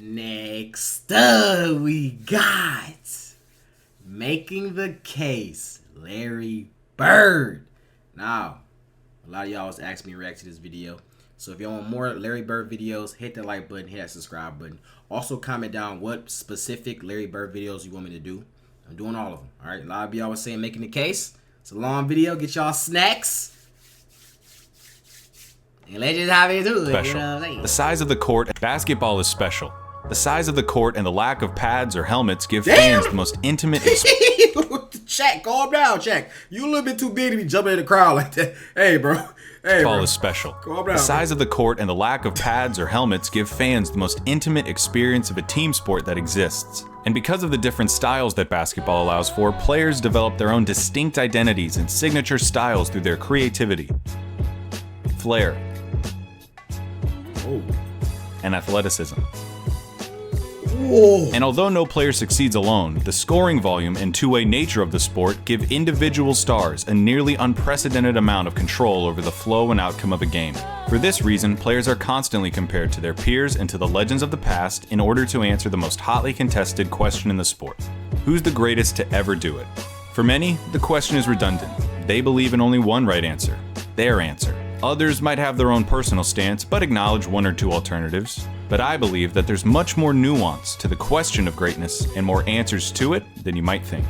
Next up, we got making the case, Larry Bird. Now, a lot of y'all was asking me to react to this video. So if y'all want more Larry Bird videos, hit that like button, hit that subscribe button. Also comment down what specific Larry Bird videos you want me to do. I'm doing all of them. All right, a lot of y'all was saying making the case. It's a long video. Get y'all snacks. And let's just hop into it. Special. You know what I'm saying? The size of the court. Basketball is special. The size of the court and the lack of pads or helmets give fans the most intimate Check, calm down, check. You a little bit too big to be jumping in the crowd like that. Hey, bro. Hey, Ball bro. is special. Calm down, The size of the court and the lack of pads or helmets give fans the most intimate experience of a team sport that exists. And because of the different styles that basketball allows for, players develop their own distinct identities and signature styles through their creativity, flair, and athleticism. Whoa. And although no player succeeds alone, the scoring volume and two-way nature of the sport give individual stars a nearly unprecedented amount of control over the flow and outcome of a game. For this reason, players are constantly compared to their peers and to the legends of the past in order to answer the most hotly contested question in the sport: who's the greatest to ever do it? For many, the question is redundant. They believe in only one right answer, their answer. Others might have their own personal stance, but acknowledge one or two alternatives. But I believe that there's much more nuance to the question of greatness and more answers to it than you might think.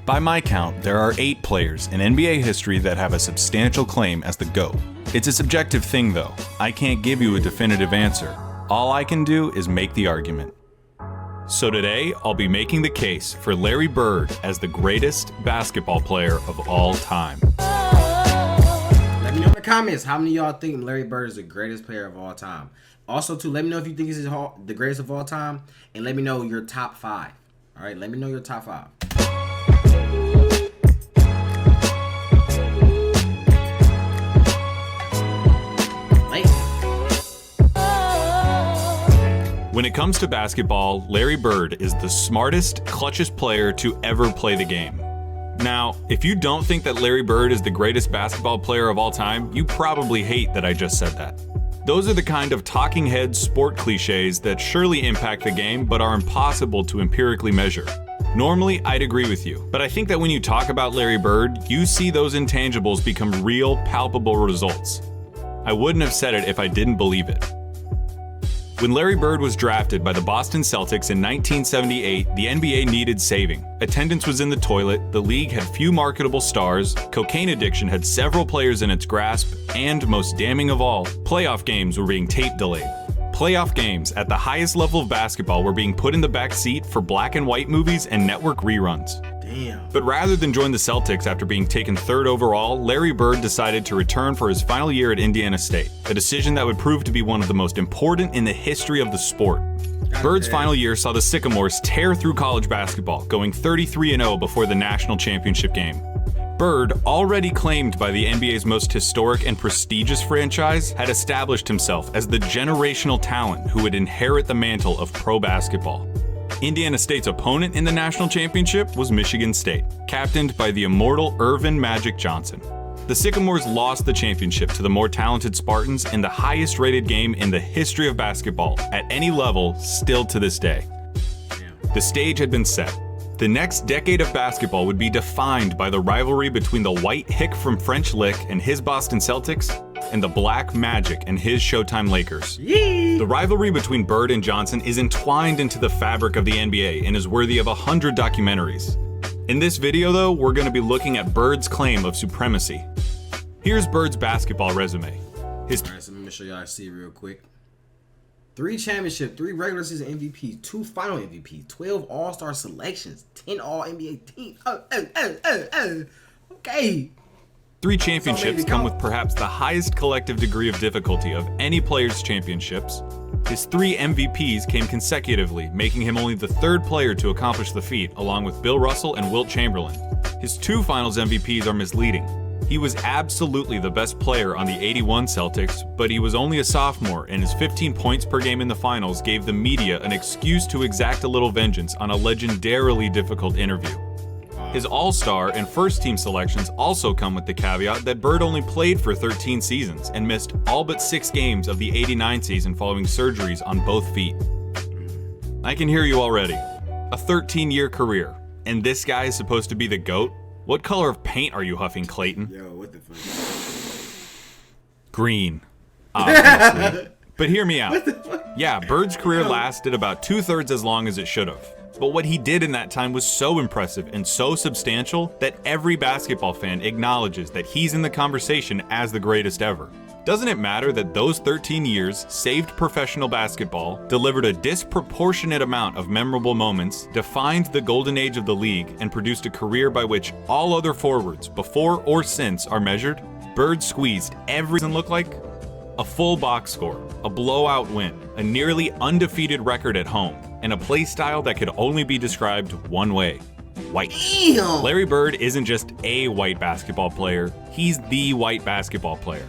By my count, there are 8 players in NBA history that have a substantial claim as the GOAT. It's a subjective thing though. I can't give you a definitive answer. All I can do is make the argument. So today, I'll be making the case for Larry Bird as the greatest basketball player of all time. Let me know in the comments how many of y'all think Larry Bird is the greatest player of all time. Also, too, let me know if you think he's the greatest of all time, and let me know your top 5. All right, let me know your top 5. When it comes to basketball, Larry Bird is the smartest, clutchest player to ever play the game. Now, if you don't think that Larry Bird is the greatest basketball player of all time, you probably hate that I just said that. Those are the kind of talking head sport cliches that surely impact the game but are impossible to empirically measure. Normally, I'd agree with you, but I think that when you talk about Larry Bird, you see those intangibles become real, palpable results. I wouldn't have said it if I didn't believe it. When Larry Bird was drafted by the Boston Celtics in 1978, the NBA needed saving. Attendance was in the toilet, the league had few marketable stars, cocaine addiction had several players in its grasp, and most damning of all, playoff games were being tape delayed. Playoff games at the highest level of basketball were being put in the back seat for black and white movies and network reruns. Damn. But rather than join the Celtics after being taken 3rd overall, Larry Bird decided to return for his final year at Indiana State, a decision that would prove to be one of the most important in the history of the sport. Bird's final year saw the Sycamores tear through college basketball, going 33-0 before the national championship game. Bird, already claimed by the NBA's most historic and prestigious franchise, had established himself as the generational talent who would inherit the mantle of pro basketball. Indiana State's opponent in the national championship was Michigan State, captained by the immortal Earvin "Magic" Johnson. The Sycamores lost the championship to the more talented Spartans in the highest rated game in the history of basketball at any level still to this day. The stage had been set. The next decade of basketball would be defined by the rivalry between the white hick from French Lick and his Boston Celtics and the black Magic and his Showtime Lakers. Yee. The rivalry between Bird and Johnson is entwined into the fabric of the NBA and is worthy of 100 documentaries. In this video though, we're going to be looking at Bird's claim of supremacy. Here's Bird's basketball resume. Alright, so let me show y'all see real quick. 3 championship, 3 regular season MVP, 2 final MVP, 12 All-Star selections, 10 All-NBA teams. Okay. 3 championships come with perhaps the highest collective degree of difficulty of any player's championships. His 3 MVPs came consecutively, making him only the 3rd player to accomplish the feat, along with Bill Russell and Wilt Chamberlain. His 2 finals MVPs are misleading. He was absolutely the best player on the '81 Celtics, but he was only a sophomore, and his 15 points per game in the finals gave the media an excuse to exact a little vengeance on a legendarily difficult interview. His All-Star and first-team selections also come with the caveat that Bird only played for 13 seasons and missed all but 6 games of the '89 season following surgeries on both feet. I can hear you already. A 13-year career, and this guy is supposed to be the GOAT? What color of paint are you huffing, Clayton? Yo, what the fuck? Green, obviously. But hear me out. Yeah, Bird's career lasted about 2/3 as long as it should have. But what he did in that time was so impressive and so substantial that every basketball fan acknowledges that he's in the conversation as the greatest ever. Doesn't it matter that those 13 years saved professional basketball, delivered a disproportionate amount of memorable moments, defined the golden age of the league, and produced a career by which all other forwards, before or since, are measured? Bird squeezed every season look like a full box score, a blowout win, a nearly undefeated record at home, and a play style that could only be described one way: white. Damn. Larry Bird isn't just a white basketball player, he's the white basketball player.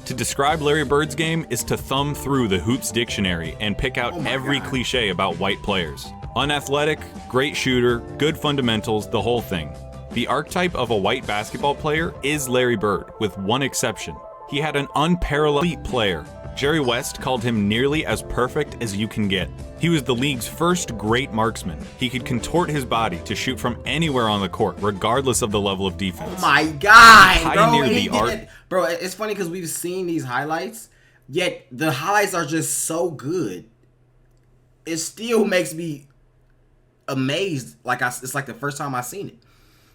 To describe Larry Bird's game is to thumb through the Hoops dictionary and pick out every cliche about white players. Unathletic, great shooter, good fundamentals, the whole thing. The archetype of a white basketball player is Larry Bird, with one exception. He had an unparalleled elite player. Jerry West called him nearly as perfect as you can get. He was the league's first great marksman. He could contort his body to shoot from anywhere on the court, regardless of the level of defense. Oh my God, He bro. pioneered the art. Bro, it's funny because we've seen these highlights, yet the highlights are just so good. It still makes me amazed. It's like the first time I seen it.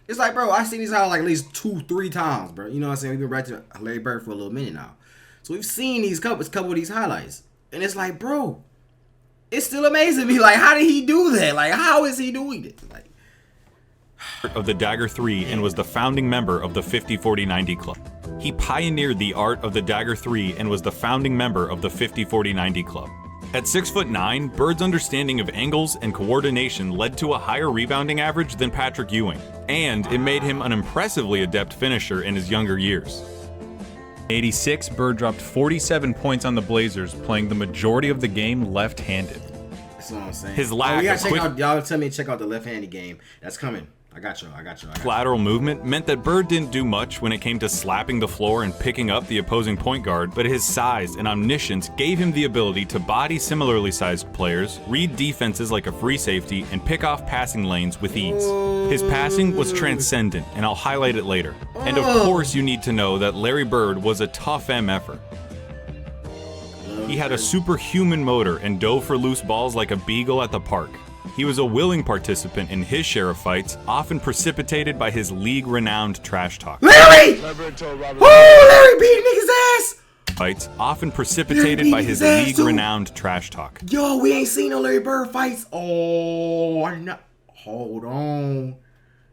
It's like, bro, I've seen these highlights like at least 2-3 times, bro. You know what I'm saying? We've been right to Larry Bird for a little minute now. So we've seen these couple of these highlights. And it's like, bro, it's still amazing me. Like, how did he do that? Like, how is he doing it? Like, of the Dagger 3 and was the founding member of the 50-40-90 Club. He pioneered the art of the Dagger 3 and was the founding member of the 50-40-90 Club. At 6'9", Bird's understanding of angles and coordination led to a higher rebounding average than Patrick Ewing, and it made him an impressively adept finisher in his younger years. In '86, Bird dropped 47 points on the Blazers, playing the majority of the game left-handed. that's what I'm saying. His lack you of gotta quick- check out, y'all tell me to check out the left-handed game. That's coming. I got you. Lateral movement meant that Bird didn't do much when it came to slapping the floor and picking up the opposing point guard, but his size and omniscience gave him the ability to body similarly sized players, read defenses like a free safety, and pick off passing lanes with ease. His passing was transcendent, and I'll highlight it later. And of course you need to know that Larry Bird was a tough MFer. He had a superhuman motor and dove for loose balls like a beagle at the park. He was a willing participant in his share of fights, often precipitated by his league-renowned trash talk. Larry! Larry beat niggas' ass! Fights, often precipitated by his league-renowned trash talk. Yo, we ain't seen no Larry Bird fights. Oh, I know. Hold on.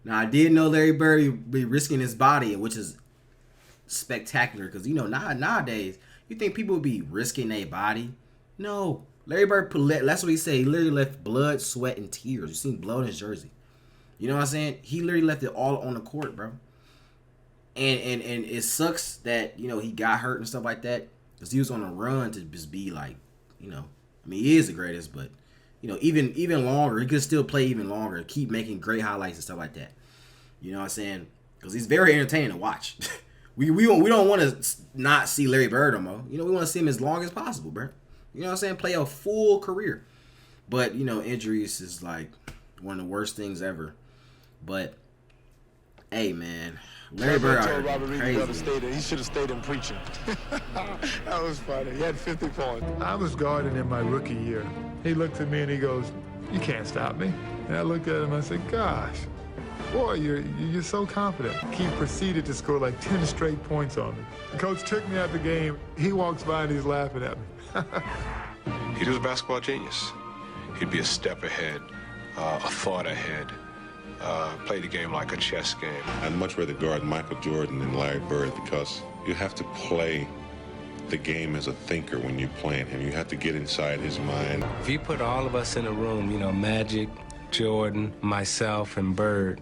Now, I did know Larry Bird be risking his body, which is spectacular. Because, you know, nowadays, you think people would be risking their body? No. Larry Bird, that's what he said. He literally left blood, sweat, and tears. You seen blood in his jersey. You know what I'm saying? He literally left it all on the court, bro. And it sucks that, you know, he got hurt and stuff like that. Because he was on a run to just be like, you know, I mean, he is the greatest, but, you know, even longer. He could still play even longer. Keep making great highlights and stuff like that. You know what I'm saying? Because he's very entertaining to watch. we don't want to not see Larry Bird no more. You know, we want to see him as long as possible, bro. You know what I'm saying? Play a full career. But, you know, injuries is like one of the worst things ever. But, hey, man. Larry Bird out here crazy. He should have stayed in preaching. That was funny. He had 50 points. I was guarding in my rookie year. He looked at me and he goes, "You can't stop me." And I looked at him and I said, "Gosh, boy, you're so confident." He proceeded to score like 10 straight points on me. The coach took me out the game. He walks by and he's laughing at me. He was a basketball genius. He'd be a step ahead, a thought ahead, play the game like a chess game. I'd much rather guard Michael Jordan than Larry Bird because you have to play the game as a thinker when you're playing him. You have to get inside his mind. If you put all of us in a room, you know, Magic, Jordan, myself, and Bird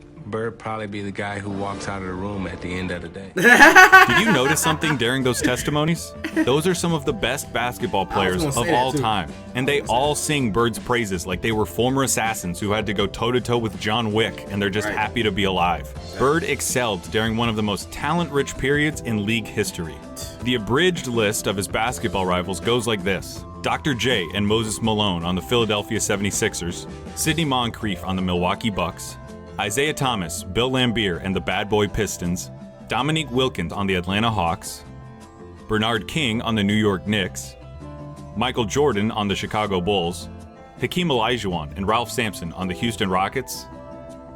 probably be the guy who walks out of the room at the end of the day. Did you notice something during those testimonies? Those are some of the best basketball players of all time. And they all sing Bird's praises like they were former assassins who had to go toe-to-toe with John Wick and they're just happy to be alive. Bird excelled during one of the most talent-rich periods in league history. The abridged list of his basketball rivals goes like this: Dr. J and Moses Malone on the Philadelphia 76ers, Sidney Moncrief on the Milwaukee Bucks, Isaiah Thomas, Bill Laimbeer and the Bad Boy Pistons, Dominique Wilkins on the Atlanta Hawks, Bernard King on the New York Knicks, Michael Jordan on the Chicago Bulls, Hakeem Olajuwon and Ralph Sampson on the Houston Rockets,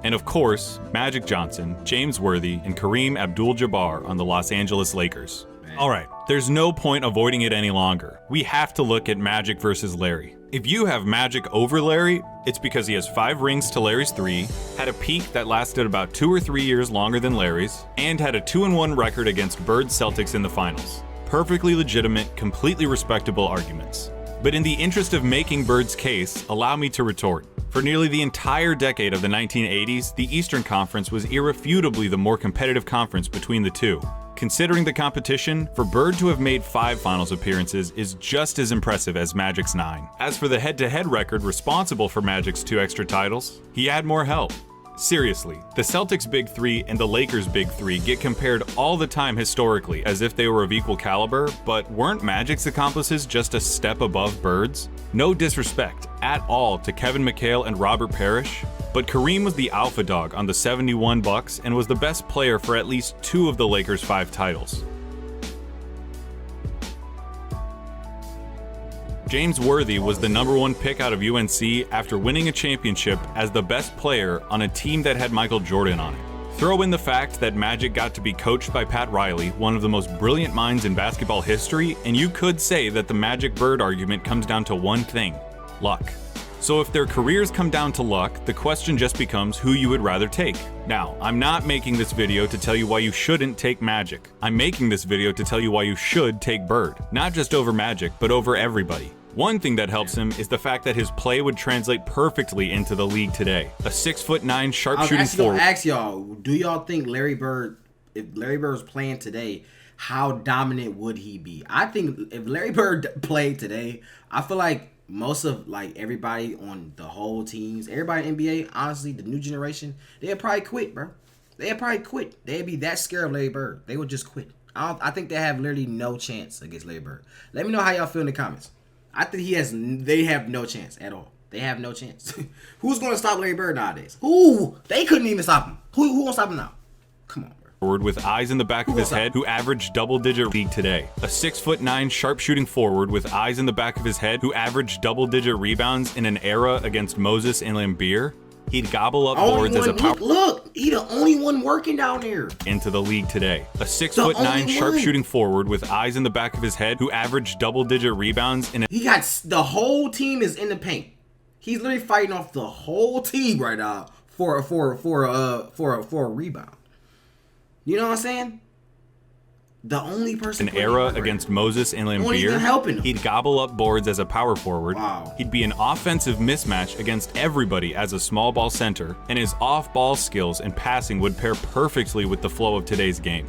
and of course, Magic Johnson, James Worthy, and Kareem Abdul-Jabbar on the Los Angeles Lakers. Alright, there's no point avoiding it any longer. We have to look at Magic versus Larry. If you have Magic over Larry, it's because he has 5 rings to Larry's 3, had a peak that lasted about 2 or 3 years longer than Larry's, and had a 2-1 record against Bird's Celtics in the finals. Perfectly legitimate, completely respectable arguments. But in the interest of making Bird's case, allow me to retort. For nearly the entire decade of the 1980s, the Eastern Conference was irrefutably the more competitive conference between the two. Considering the competition, for Bird to have made 5 finals appearances is just as impressive as Magic's 9. As for the head-to-head record responsible for Magic's 2 extra titles, he had more help. Seriously, the Celtics' Big Three and the Lakers' Big Three get compared all the time historically as if they were of equal caliber, but weren't Magic's accomplices just a step above Bird's? No disrespect at all to Kevin McHale and Robert Parrish, but Kareem was the alpha dog on the 71 Bucks and was the best player for at least 2 of the Lakers' 5 titles. James Worthy was the #1 pick out of UNC after winning a championship as the best player on a team that had Michael Jordan on it. Throw in the fact that Magic got to be coached by Pat Riley, one of the most brilliant minds in basketball history, and you could say that the Magic-Bird argument comes down to one thing: luck. So if their careers come down to luck, the question just becomes who you would rather take. Now, I'm not making this video to tell you why you shouldn't take Magic. I'm making this video to tell you why you should take Bird. Not just over Magic, but over everybody. One thing that helps him is the fact that his play would translate perfectly into the league today. A 6'9" sharpshooting forward. I ask y'all, do y'all think Larry Bird, if Larry Bird was playing today, how dominant would he be? I think if Larry Bird played today, I feel like most of everybody on the whole teams, everybody in NBA, honestly, the new generation, they'd probably quit, bro. They'd probably quit. They'd be that scared of Larry Bird. They would just quit. I think they have literally no chance against Larry Bird. Let me know how y'all feel in the comments. I think they have no chance at all. They have no chance. Who's going to stop Larry Bird nowadays? Who? They couldn't even stop him. Who won't stop him now? Come on, bro. Forward with eyes in the back of his head who averaged double-digit league today. A 6'9" sharpshooting forward with eyes in the back of his head who averaged double-digit rebounds in an era against Moses and Laimbeer. He'd gobble up boards as a power. Look, he the only one working down there. Into the league today. A 6'9" sharpshooting forward with eyes in the back of his head who averaged double-digit rebounds in. He got the whole team is in the paint. He's literally fighting off the whole team right now for a rebound. You know what I'm saying? The only person an era against Moses and Laimbeer, he'd gobble up boards as a power forward. Wow. He'd be an offensive mismatch against everybody as a small ball center, and his off-ball skills and passing would pair perfectly with the flow of today's game.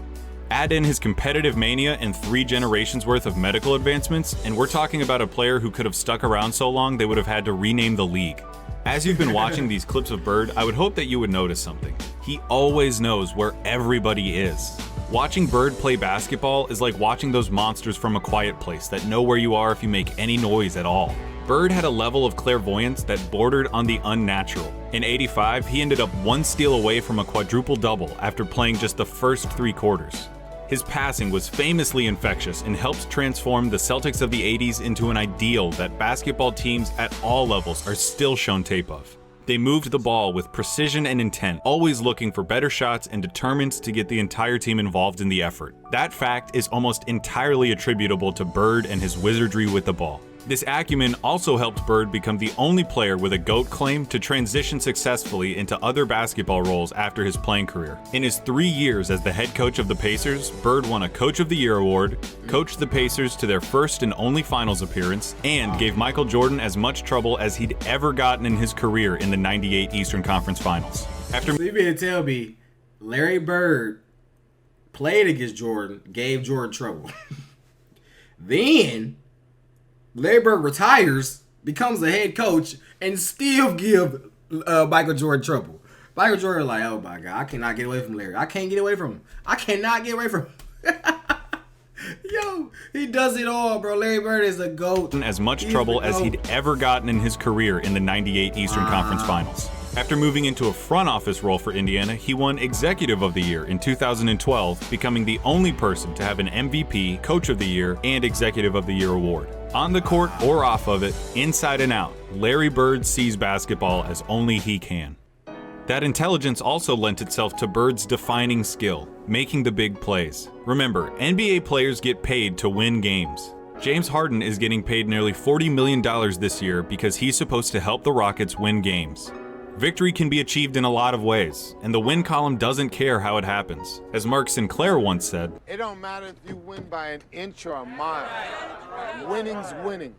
Add in his competitive mania and 3 generations worth of medical advancements, and we're talking about a player who could have stuck around so long they would have had to rename the league. As you've been watching these clips of Bird, I would hope that you would notice something. He always knows where everybody is. Watching Bird play basketball is like watching those monsters from A Quiet Place that know where you are if you make any noise at all. Bird had a level of clairvoyance that bordered on the unnatural. In '85, he ended up 1 steal away from a quadruple-double after playing just the first 3 quarters. His passing was famously infectious and helped transform the Celtics of the '80s into an ideal that basketball teams at all levels are still shown tape of. They moved the ball with precision and intent, always looking for better shots and determined to get the entire team involved in the effort. That fact is almost entirely attributable to Bird and his wizardry with the ball. This acumen also helped Bird become the only player with a GOAT claim to transition successfully into other basketball roles after his playing career. In his 3 years as the head coach of the Pacers, Bird won a Coach of the Year award, coached the Pacers to their first and only finals appearance, and gave Michael Jordan as much trouble as he'd ever gotten in his career in the '98 Eastern Conference Finals. So you mean to tell me Larry Bird played against Jordan, gave Jordan trouble. Then Larry Bird retires, becomes a head coach, and still give Michael Jordan trouble. Michael Jordan like, oh my God, I cannot get away from Larry. I can't get away from him. I cannot get away from him. Yo, he does it all, bro. Larry Bird is a GOAT. As much trouble as he'd ever gotten in his career in the '98 Eastern Conference Finals. After moving into a front office role for Indiana, he won Executive of the Year in 2012, becoming the only person to have an MVP, Coach of the Year, and Executive of the Year award. On the court or off of it, inside and out, Larry Bird sees basketball as only he can. That intelligence also lent itself to Bird's defining skill, making the big plays. Remember, NBA players get paid to win games. James Harden is getting paid nearly $40 million this year because he's supposed to help the Rockets win games. Victory can be achieved in a lot of ways, and the win column doesn't care how it happens. As Mark Sinclair once said, It don't matter if you win by an inch or a mile. Winning's winning.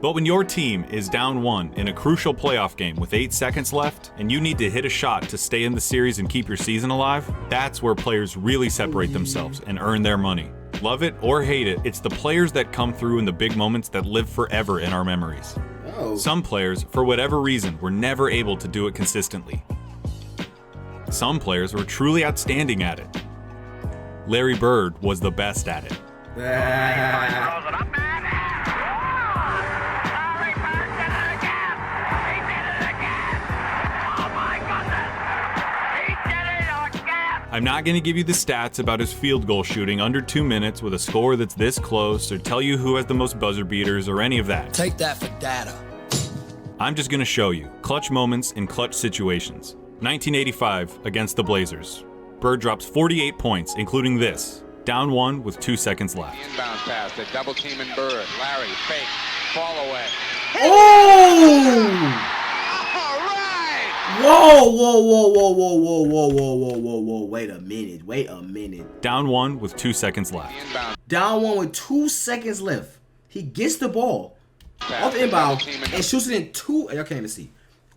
but when your team is down 1 in a crucial playoff game with 8 seconds left, and you need to hit a shot to stay in the series and keep your season alive, that's where players really separate themselves and earn their money. Love it or hate it, it's the players that come through in the big moments that live forever in our memories. Some players, for whatever reason, were never able to do it consistently. Some players were truly outstanding at it. Larry Bird was the best at it. I'm not going to give you the stats about his field goal shooting under 2 minutes with a score that's this close, or tell you who has the most buzzer beaters, or any of that. Take that for data. I'm just going to show you clutch moments in clutch situations. 1985 against the Blazers. Bird drops 48 points, including this. Down 1 with 2 seconds left. Inbound pass, the double team in Bird. Larry, fake, fall away. Oh! Whoa, whoa, whoa, whoa, whoa, whoa, whoa, whoa, whoa, whoa, whoa. Wait a minute. Down 1 with 2 seconds left. Down 1 with 2 seconds left. He gets the ball off the inbound and shoots it in two. Y'all can't even see.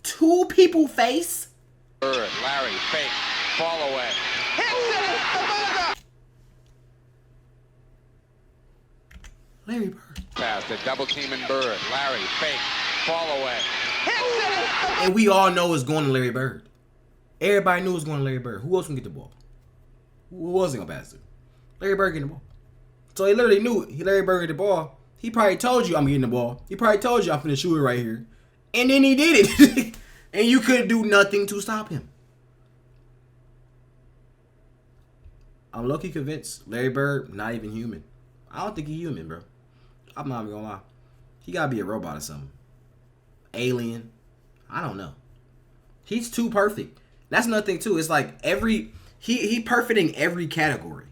2 people face. Bird, Larry, fake, fall away. Larry Bird. Pass, the double team in Bird. Larry, fake, fall away. And we all know it's going to Larry Bird. Everybody knew it was going to Larry Bird. Who else can get the ball? Who wasn't going to pass it? Larry Bird getting the ball. So he literally knew Larry Bird get the ball. He probably told you I'm getting the ball. He probably told you I'm finna shoot it right here. And then he did it. And you couldn't do nothing to stop him. I'm low-key convinced Larry Bird not even human. I don't think he's human, bro. I'm not even gonna lie. He gotta be a robot or something. Alien. I don't know. He's too perfect. That's another thing too. It's like he perfect in every category.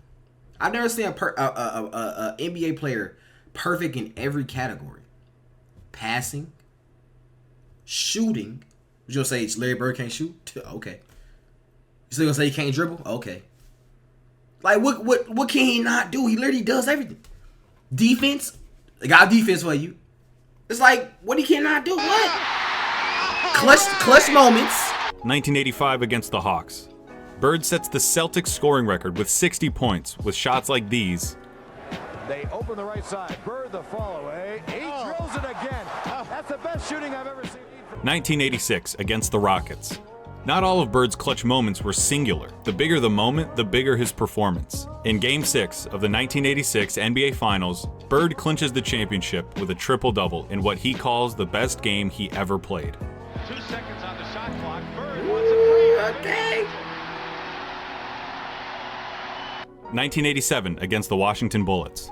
I've never seen a NBA player perfect in every category. Passing, shooting. You gonna say Larry Bird can't shoot? Okay. You still gonna say he can't dribble? Okay. Like what can he not do? He literally does everything. Defense, they got defense for you. It's like what he cannot do. What? Clutch moments. 1985 against the Hawks. Bird sets the Celtics scoring record with 60 points with shots like these. They open the right side. Bird the fall away. He drills it again. That's the best shooting I've ever seen. 1986 against the Rockets. Not all of Bird's clutch moments were singular. The bigger the moment, the bigger his performance. In Game 6 of the 1986 NBA Finals, Bird clinches the championship with a triple-double in what he calls the best game he ever played. 2 seconds on the shot clock. Bird wants a 3. Okay. 1987 against the Washington Bullets.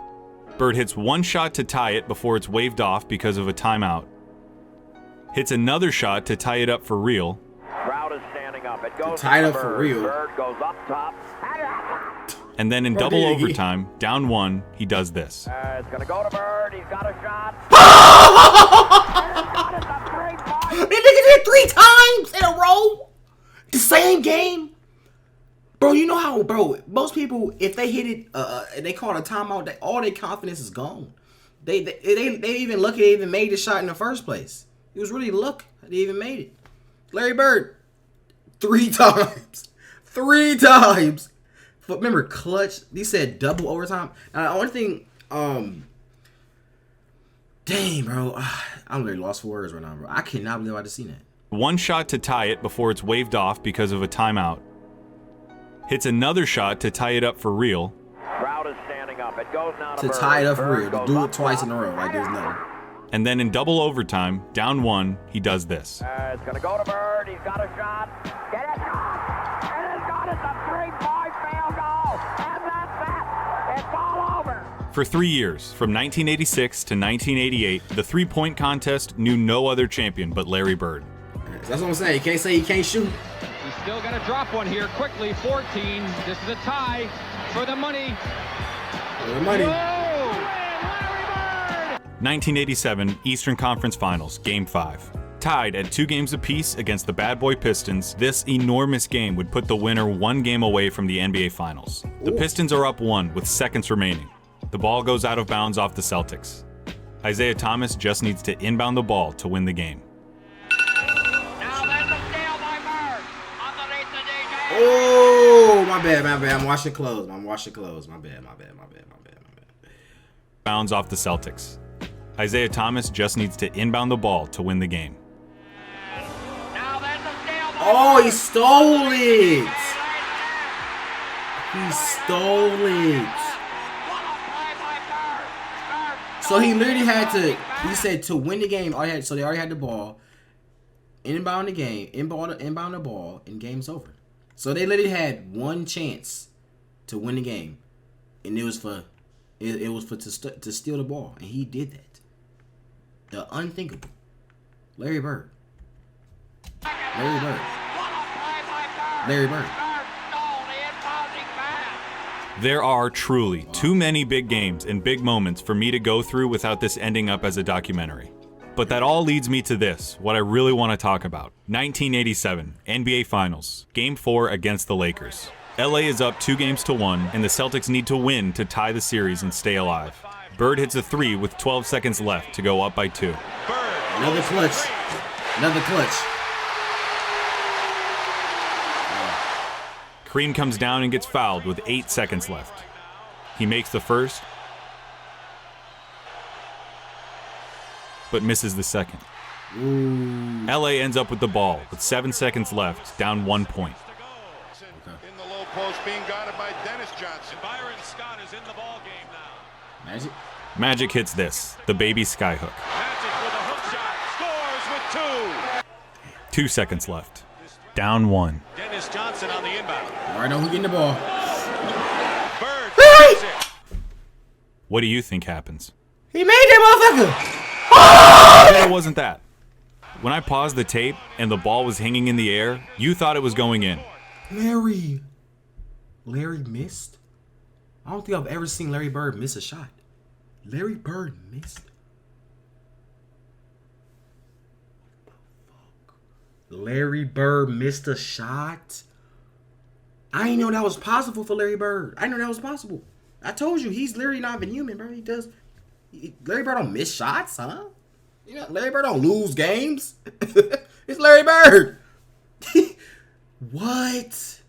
Bird hits one shot to tie it before it's waved off because of a timeout. Hits another shot to tie it up for real. Crowd is standing up. It goes Tied up for real. Bird goes up top. And then in double overtime, down 1, he does this. It's going to go to Bird. He's got a shot. They did it 3 times in a row. The same game. Bro, you know how, bro, most people, if they hit it, and they call it a timeout, all their confidence is gone. They even lucky they even made the shot in the first place. It was really luck they even made it. Larry Bird, 3 times. 3 times. But remember, clutch, he said double overtime. Now, the only thing, dang, bro, I'm really lost for words right now, bro. I cannot believe I just seen that. One shot to tie it before it's waved off because of a timeout. Hits another shot to tie it up for real. to tie it up for real, to do it twice in a row like there's nothing. And then in double overtime, down 1, he does this. It's going to go to Bird. He's got a shot. Get it. And it's got it. A 3-point field goal. And that's that. It's all over. For 3 years, from 1986 to 1988, the three-point contest knew no other champion but Larry Bird. That's what I'm saying. You can't say he can't shoot. He's still going to drop one here quickly. 14. This is a tie for the money. For the money. Whoa! 1987 Eastern Conference Finals, Game 5. Tied at 2 games apiece against the Bad Boy Pistons, this enormous game would put the winner 1 game away from the NBA Finals. The Pistons are up 1 with seconds remaining. The ball goes out of bounds off the Celtics. Isaiah Thomas just needs to inbound the ball to win the game. Now there's a steal by Bird. Underneath the DJ. Oh, my bad. I'm washing clothes. My bad. Bounds off the Celtics. Isaiah Thomas just needs to inbound the ball to win the game. Now there's a steal by Oh, he stole it. He stole it. So he literally had to, he said to win the game, so they already had the ball, inbound the ball, and game's over. So they literally had one chance to win the game, and it was to steal the ball, and he did that. The unthinkable. Larry Bird. There are truly too many big games and big moments for me to go through without this ending up as a documentary. But that all leads me to this, what I really want to talk about. 1987, NBA Finals, Game 4 against the Lakers. LA is up 2-1, and the Celtics need to win to tie the series and stay alive. Bird hits a 3 with 12 seconds left to go up by 2. Another clutch. Kareem comes down and gets fouled with 8 seconds left. He makes the first, but misses the second. Ooh. LA ends up with the ball with 7 seconds left, down 1 point. In the low post, being guarded by Dennis Johnson. Byron Scott is in the ball game now. Magic hits this, the baby skyhook. Magic with a hook shot, scores with 2. 2 seconds left, down 1. Dennis Johnson on the inbound. All right, now who's getting the ball? Bird. What do you think happens? He made that motherfucker. It wasn't that. When I paused the tape and the ball was hanging in the air, you thought it was going in. Larry missed? I don't think I've ever seen Larry Bird miss a shot. Larry Bird missed? Larry Bird missed a shot? I didn't know that was possible for Larry Bird. I didn't know that was possible. I told you, he's literally not even human, bro. Larry Bird don't miss shots, huh? You know, Larry Bird don't lose games. It's Larry Bird. What?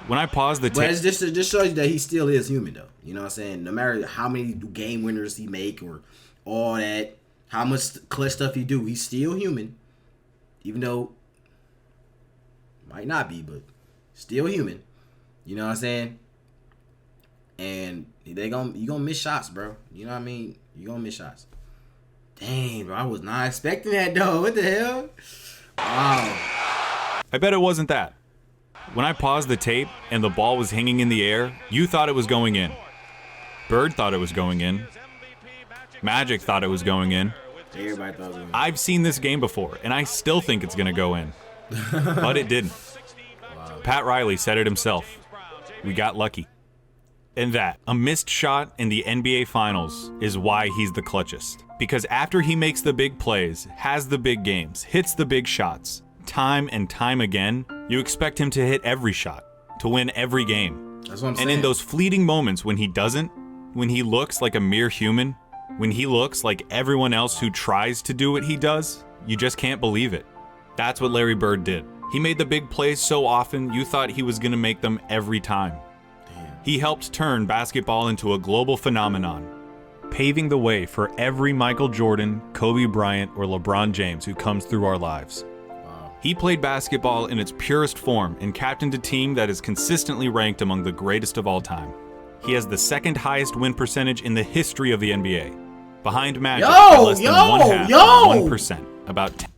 When I paused the tape... But it just shows you that he still is human, though. You know what I'm saying? No matter how many game winners he make or all that, how much clutch stuff he do, he's still human. Even though... might not be, but still human. You know what I'm saying? And you gonna miss shots, bro. You know what I mean? You gonna miss shots. Dang, bro. I was not expecting that, though. What the hell? Wow. I bet it wasn't that. When I paused the tape and the ball was hanging in the air, you thought it was going in. Bird thought it was going in. Magic thought it was going in. Everybody thought it was going in. I've seen this game before, and I still think it's going to go in. But it didn't. Wow. Pat Riley said it himself. We got lucky. And that, a missed shot in the NBA Finals, is why he's the clutchest. Because after he makes the big plays, has the big games, hits the big shots, time and time again, you expect him to hit every shot, to win every game. That's what I'm saying. And in those fleeting moments when he doesn't, when he looks like a mere human, when he looks like everyone else who tries to do what he does, you just can't believe it. That's what Larry Bird did. He made the big plays so often, you thought he was going to make them every time. He helped turn basketball into a global phenomenon, paving the way for every Michael Jordan, Kobe Bryant, or LeBron James who comes through our lives. Wow. He played basketball in its purest form and captained a team that is consistently ranked among the greatest of all time. He has the second highest win percentage in the history of the NBA, behind Magic Yo, by less than yo, 1/2 yo. of 1%. About 10.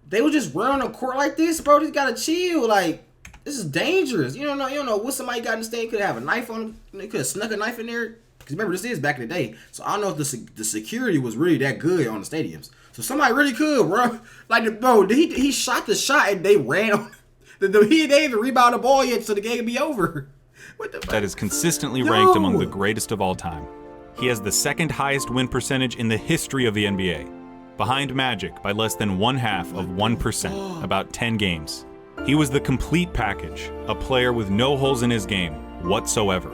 They would just run on a court like this, bro. Just gotta chill. Like, this is dangerous. You don't know what somebody got in the stand. Could have a knife on them. They could have snuck a knife in there. Because remember, this is back in the day. So I don't know if the security was really that good on the stadiums. So somebody really could, bro. Like, bro, he shot the shot and they ran on. He didn't even rebound the ball yet, so the game could be over. What the fuck? That is consistently ranked among the greatest of all time. He has the second highest win percentage in the history of the NBA, behind Magic by less than 1/2 of 1%, about 10 games. He was the complete package, a player with no holes in his game whatsoever.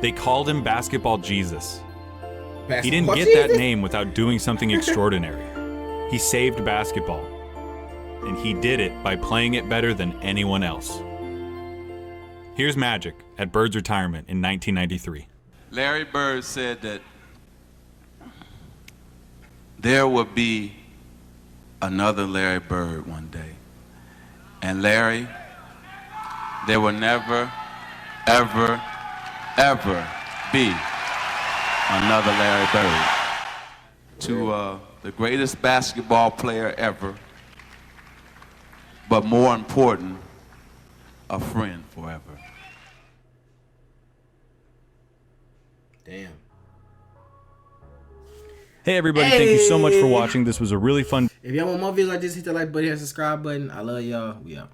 They called him Basketball Jesus. He didn't get that name without doing something extraordinary. He saved basketball, and he did it by playing it better than anyone else. Here's Magic at Bird's retirement in 1993. Larry Bird said that there would be another Larry Bird one day. And Larry, there will never, ever, ever be another Larry Bird. To the greatest basketball player ever, but more important, a friend forever. Damn. Hey everybody, thank you so much for watching. This was a really fun. If y'all want more videos like this, hit the like button and subscribe button. I love y'all. We out.